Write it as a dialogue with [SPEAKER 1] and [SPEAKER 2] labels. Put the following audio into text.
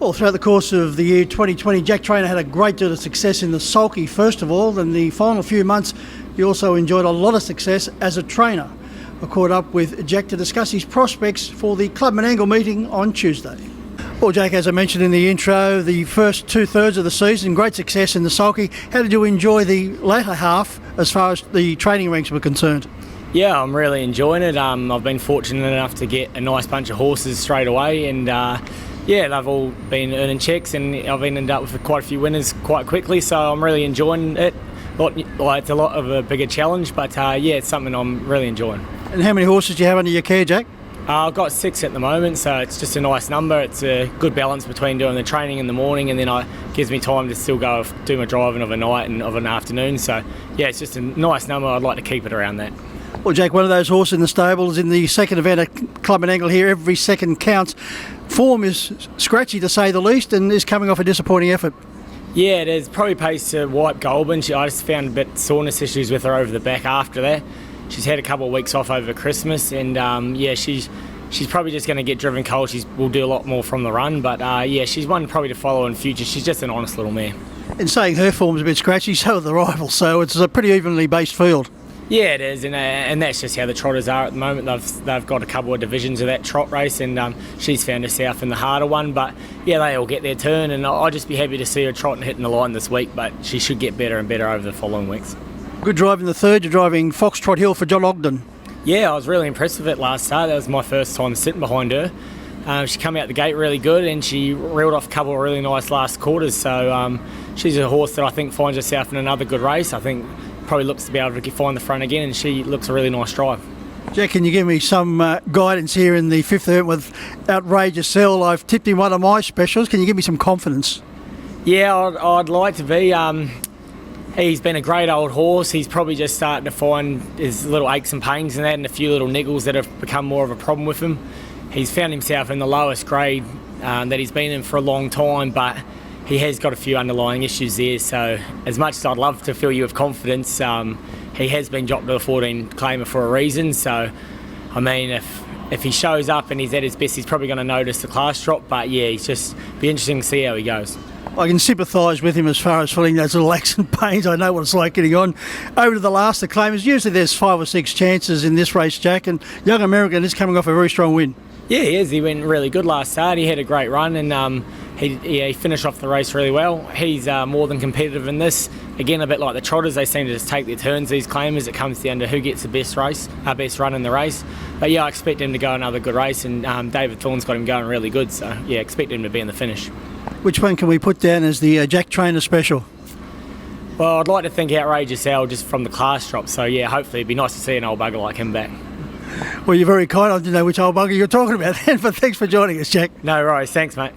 [SPEAKER 1] Well, throughout the course of the year 2020, Jack Trainor had a great deal of success in the sulky, first of all. In the final few months, he also enjoyed a lot of success as a trainer. I caught up with Jack to discuss his prospects for the Club Menangle meeting on Tuesday. Well, Jack, as I mentioned in the intro, the first two-thirds of the season, great success in the sulky. How did you enjoy the latter half as far as the training ranks were concerned?
[SPEAKER 2] Yeah, I'm really enjoying it. I've been fortunate enough to get a nice bunch of horses straight away, and yeah, they've all been earning checks, and I've ended up with quite a few winners quite quickly, so I'm really enjoying it. It's a lot of a bigger challenge, but yeah, it's something I'm really enjoying.
[SPEAKER 1] And how many horses do you have under your care, Jack?
[SPEAKER 2] I've got 6 at the moment, so it's just a nice number. It's a good balance between doing the training in the morning and then it gives me time to still go do my driving of a night and of an afternoon. So yeah, it's just a nice number. I'd like to keep it around that.
[SPEAKER 1] Well, Jack, one of those horses in the stables in the second event at Club Menangle here, every second counts. Form is scratchy to say the least and is coming off a disappointing effort.
[SPEAKER 2] Yeah, it is. Probably pays to White Goulburn. I just found a bit soreness issues with her over the back after that. She's had a couple of weeks off over Christmas, and yeah, she's probably just going to get driven cold. Will do a lot more from the run, but yeah, she's one probably to follow in future. She's just an honest little mare.
[SPEAKER 1] In saying her form's a bit scratchy, so are the rivals, so it's a pretty evenly based field.
[SPEAKER 2] Yeah, it is, and that's just how the trotters are at the moment. They've got a couple of divisions of that trot race, and she's found herself in the harder one. But yeah, they all get their turn, and I'll just be happy to see her trotting hitting the line this week. But she should get better and better over the following weeks.
[SPEAKER 1] Good drive in the third. You're driving Foxtrot Hill for John Ogden.
[SPEAKER 2] Yeah, I was really impressed with it last start. That was my first time sitting behind her. She came out the gate really good, and she reeled off a couple of really nice last quarters. So she's a horse that I think finds herself in another good race. I think probably looks to be able to find the front again, and she looks a really nice drive.
[SPEAKER 1] Jack, can you give me some guidance here in the fifth event with Outrageous Cell? I've tipped in one of my specials. Can you give me some confidence?
[SPEAKER 2] Yeah, I'd like to be. He's been a great old horse. He's probably just starting to find his little aches and pains and that, and a few little niggles that have become more of a problem with him. He's found himself in the lowest grade that he's been in for a long time, but he has got a few underlying issues there. So as much as I'd love to fill you with confidence, he has been dropped to a 14 claimer for a reason. So, I mean, if he shows up and he's at his best, he's probably going to notice the class drop. But yeah, it's just be interesting to see how he goes.
[SPEAKER 1] I can sympathise with him as far as feeling those little aches and pains. I know what it's like getting on. Over to the last, the claimers. Usually there's 5 or 6 chances in this race, Jack, and Young American is coming off a very strong win.
[SPEAKER 2] Yeah, he is. He went really good last start. He had a great run, and he finished off the race really well. He's more than competitive in this. Again, a bit like the trotters, they seem to just take their turns, these claimers. It comes down to who gets the best run in the race. But yeah, I expect him to go another good race, and David Thorne's got him going really good. So yeah, expect him to be in the finish.
[SPEAKER 1] Which one can we put down as the Jack Trainor special?
[SPEAKER 2] Well, I'd like to think Outrageous Al just from the class drop. So yeah, hopefully it'd be nice to see an old bugger like him back.
[SPEAKER 1] Well, you're very kind. I didn't know which old bugger you're talking about then, but thanks for joining us, Jack.
[SPEAKER 2] No worries. Thanks, mate.